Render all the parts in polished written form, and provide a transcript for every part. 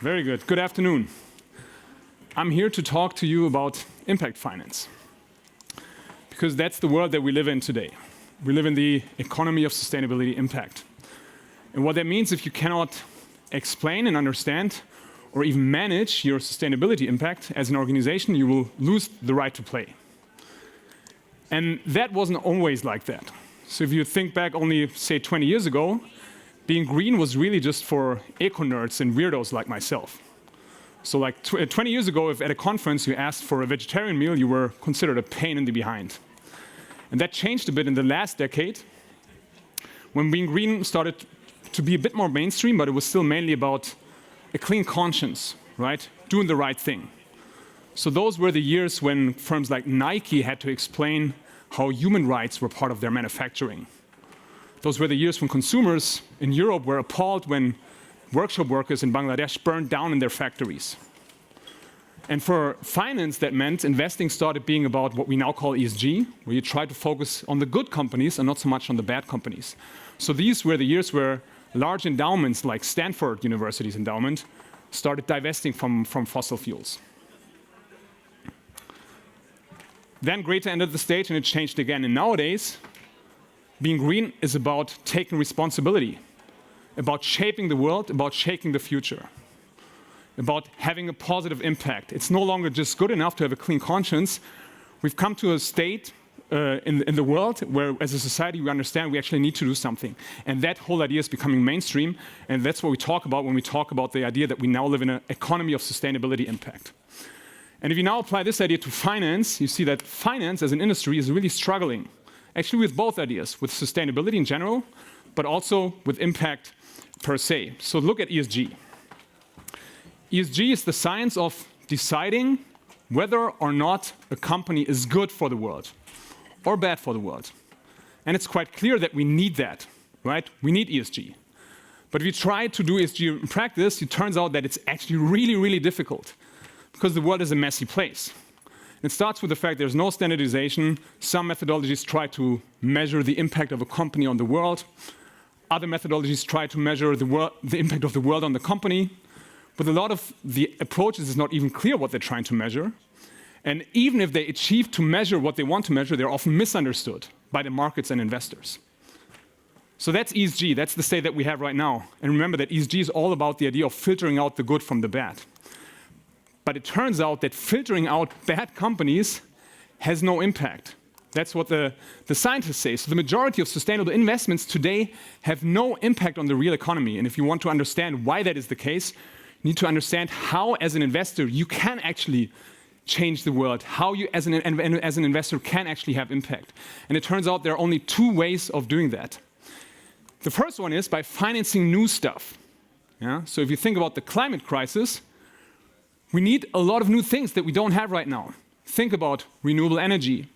Very good. Good afternoon. I'm here to talk to you about impact finance, because that's the world that we live in today. We live in the economy of sustainability impact. And what that means, if you cannot explain and understand or even manage your sustainability impact as an organization, you will lose the right to play. And that wasn't always like that. So if you think back only, say, 20 years ago, being green was really just for eco-nerds and weirdos like myself. So like 20 years ago, if at a conference you asked for a vegetarian meal, you were considered a pain in the behind. And that changed a bit in the last decade, when being green started to be a bit more mainstream, but it was still mainly about a clean conscience, right? Doing the right thing. So those were the years when firms like Nike had to explain how human rights were part of their manufacturing. Those were the years when consumers in Europe were appalled when workshop workers in Bangladesh burned down in their factories. And for finance, that meant investing started being about what we now call ESG, where you try to focus on the good companies and not so much on the bad companies. So these were the years where large endowments like Stanford University's endowment started divesting from fossil fuels. Then Greta entered the stage and it changed again. And nowadays, being green is about taking responsibility, about shaping the world, about shaping the future, about having a positive impact. It's no longer just good enough to have a clean conscience. We've come to a state in the world where, as a society, we understand we actually need to do something. And that whole idea is becoming mainstream. And that's what we talk about when we talk about the idea that we now live in an economy of sustainability impact. And if you now apply this idea to finance, you see that finance as an industry is really struggling, actually with both ideas, with sustainability in general, but also with impact per se. So look at ESG. ESG is the science of deciding whether or not a company is good for the world or bad for the world. And it's quite clear that we need that, right? We need ESG. But if you try to do ESG in practice, it turns out that it's actually really, really difficult, because the world is a messy place. It starts with the fact there's no standardization. Some methodologies try to measure the impact of a company on the world. Other methodologies try to measure the impact of the world on the company. But a lot of the approaches is not even clear what they're trying to measure. And even if they achieve to measure what they want to measure, they're often misunderstood by the markets and investors. So that's ESG. That's the state that we have right now. And remember that ESG is all about the idea of filtering out the good from the bad. But it turns out that filtering out bad companies has no impact. That's what the scientists say. So the majority of sustainable investments today have no impact on the real economy. And if you want to understand why that is the case, you need to understand how, as an investor, you can actually change the world, how you, as an investor, can actually have impact. And it turns out there are only two ways of doing that. The first one is by financing new stuff. Yeah? So if you think about the climate crisis, we need a lot of new things that we don't have right now. Think about renewable energy,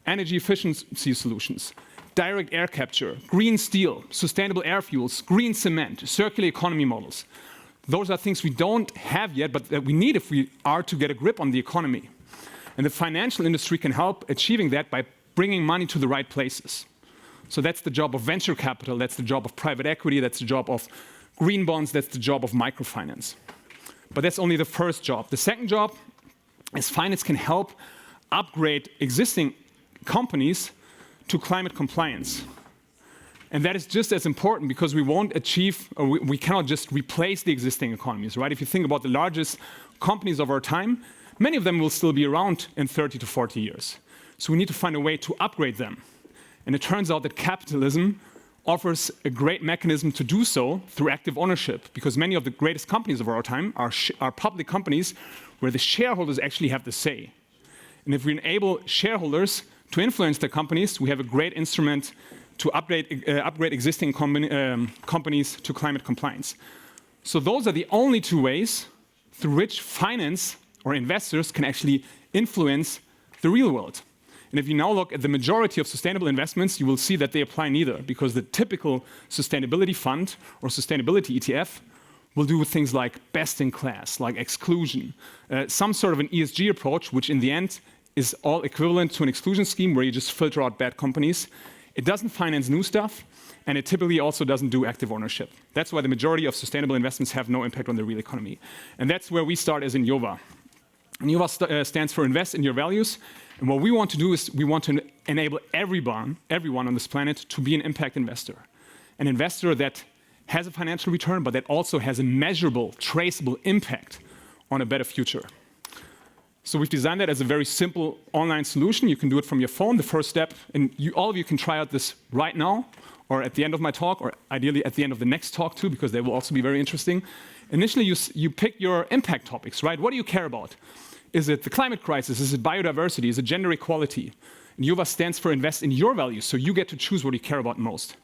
energy efficiency solutions, direct air capture, green steel, sustainable air fuels, green cement, circular economy models. Those are things we don't have yet, but that we need if we are to get a grip on the economy. And the financial industry can help achieving that by bringing money to the right places. So that's the job of venture capital, that's the job of private equity, that's the job of green bonds, that's the job of microfinance. But that's only the first job. The second job is finance can help upgrade existing companies to climate compliance. And that is just as important, because we won't achieve, or we cannot just replace the existing economies, right? If you think about the largest companies of our time, many of them will still be around in 30 to 40 years. So we need to find a way to upgrade them. And it turns out that capitalism offers a great mechanism to do so through active ownership, because many of the greatest companies of our time are public companies where the shareholders actually have the say. And if we enable shareholders to influence their companies, we have a great instrument to upgrade existing companies to climate compliance. So those are the only two ways through which finance or investors can actually influence the real world. And if you now look at the majority of sustainable investments, you will see that they apply neither, because the typical sustainability fund or sustainability ETF will do things like best in class, like exclusion, some sort of an ESG approach, which in the end is all equivalent to an exclusion scheme where you just filter out bad companies. It doesn't finance new stuff, and it typically also doesn't do active ownership. That's why the majority of sustainable investments have no impact on the real economy. And that's where we start as Inyova. Inyova stands for Invest in Your Values. And what we want to do is we want to enable everyone on this planet to be an impact investor. An investor that has a financial return, but that also has a measurable, traceable impact on a better future. So we've designed that as a very simple online solution. You can do it from your phone. The first step, and all of you can try out this right now, or at the end of my talk, or ideally at the end of the next talk too, because they will also be very interesting. Initially, you pick your impact topics, right? What do you care about? Is it the climate crisis? Is it biodiversity? Is it gender equality? Inyova stands for Invest in Your Values, so you get to choose what you care about most.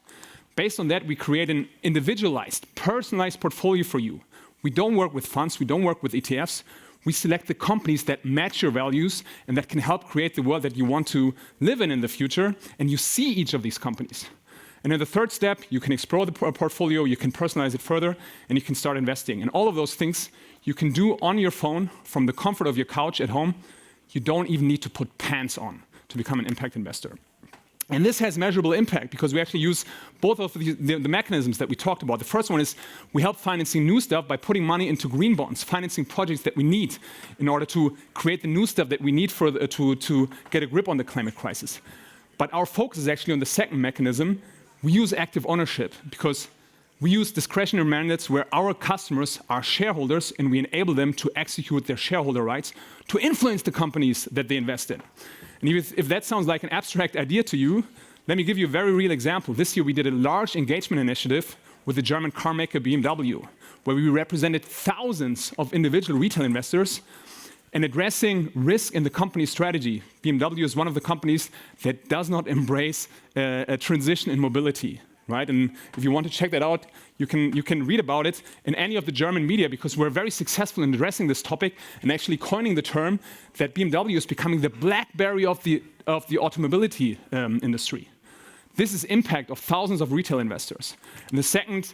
Based on that, we create an individualized, personalized portfolio for you. We don't work with funds, we don't work with ETFs. We select the companies that match your values and that can help create the world that you want to live in the future, and you see each of these companies. And in the third step, you can explore the portfolio, you can personalize it further, and you can start investing. And all of those things you can do on your phone from the comfort of your couch at home. You don't even need to put pants on to become an impact investor. And this has measurable impact because we actually use both of the mechanisms that we talked about. The first one is we help financing new stuff by putting money into green bonds, financing projects that we need in order to create the new stuff that we need to get a grip on the climate crisis. But our focus is actually on the second mechanism. We use active ownership because we use discretionary mandates where our customers are shareholders and we enable them to execute their shareholder rights to influence the companies that they invest in. And if that sounds like an abstract idea to you, let me give you a very real example. This year we did a large engagement initiative with the German car maker BMW, where we represented thousands of individual retail investors and addressing risk in the company strategy. BMW is one of the companies that does not embrace a transition in mobility. Right? And if you want to check that out, you can read about it in any of the German media because we're very successful in addressing this topic and actually coining the term that BMW is becoming the BlackBerry of the automobility industry. This is impact of thousands of retail investors. And the second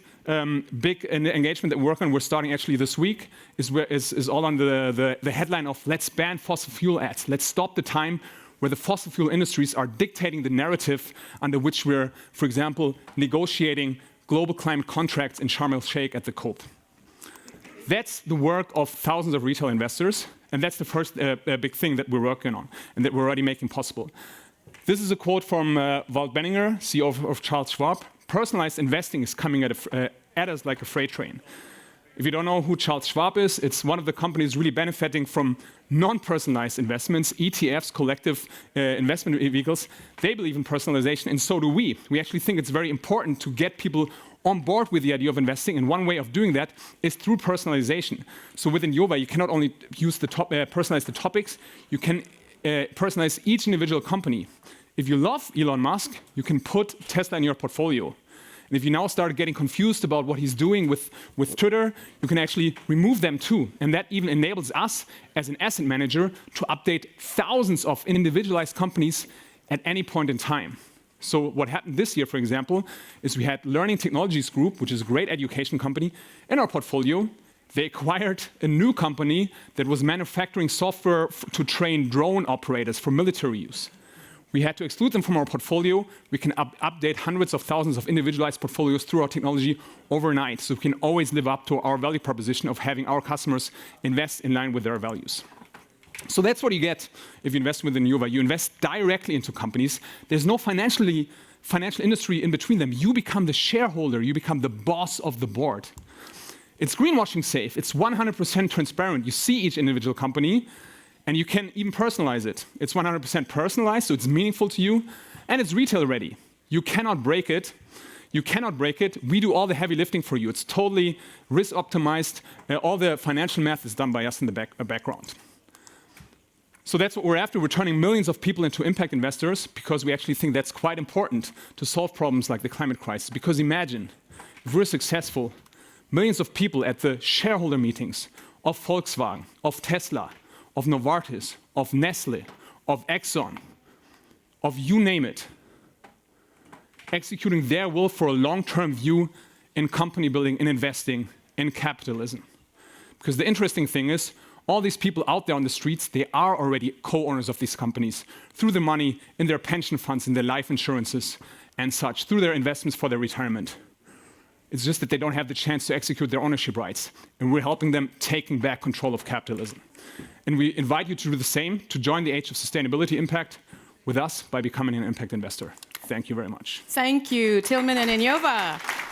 big engagement that we're starting actually this week is all on the headline of let's ban fossil fuel ads. Let's stop the time where the fossil fuel industries are dictating the narrative under which we're, for example, negotiating global climate contracts in Sharm el-Sheikh at the COP. That's the work of thousands of retail investors, and that's the first big thing that we're working on and that we're already making possible. This is a quote from Walt Benninger, CEO of Charles Schwab. Personalized investing is coming at us like a freight train. If you don't know who Charles Schwab is, it's one of the companies really benefiting from non-personalized investments, ETFs, collective investment vehicles. They believe in personalization, and so do we. We actually think it's very important to get people on board with the idea of investing, and one way of doing that is through personalization. So within Inyova, you cannot only use personalize the topics, you can personalize each individual company. If you love Elon Musk, you can put Tesla in your portfolio. And if you now start getting confused about what he's doing with Twitter, you can actually remove them too. And that even enables us as an asset manager to update thousands of individualized companies at any point in time. So what happened this year, for example, is we had Learning Technologies Group, which is a great education company, in our portfolio. They acquired a new company that was manufacturing software to train drone operators for military use. We had to exclude them from our portfolio. We can update hundreds of thousands of individualized portfolios through our technology overnight, so we can always live up to our value proposition of having our customers invest in line with their values. So that's what you get if you invest within Inyova. You invest directly into companies. There's no financial industry in between them. You become the shareholder. You become the boss of the board. It's greenwashing safe. It's 100% transparent. You see each individual company, and you can even personalize it. It's 100% personalized, so it's meaningful to you, and it's retail ready. You cannot break it. You cannot break it. We do all the heavy lifting for you. It's totally risk optimized. All the financial math is done by us in the background. So that's what we're after. We're turning millions of people into impact investors because we actually think that's quite important to solve problems like the climate crisis. Because imagine, if we're successful, millions of people at the shareholder meetings of Volkswagen, of Tesla, of Novartis, of Nestle, of Exxon, of you name it, executing their will for a long-term view in company building, in investing, in capitalism. Because the interesting thing is, all these people out there on the streets, they are already co-owners of these companies through the money in their pension funds, in their life insurances. and such through their investments for their retirement. It's just that they don't have the chance to execute their ownership rights. And we're helping them taking back control of capitalism. And we invite you to do the same, to join the age of sustainability impact with us by becoming an impact investor. Thank you very much. Thank you, Tillmann and Inyova.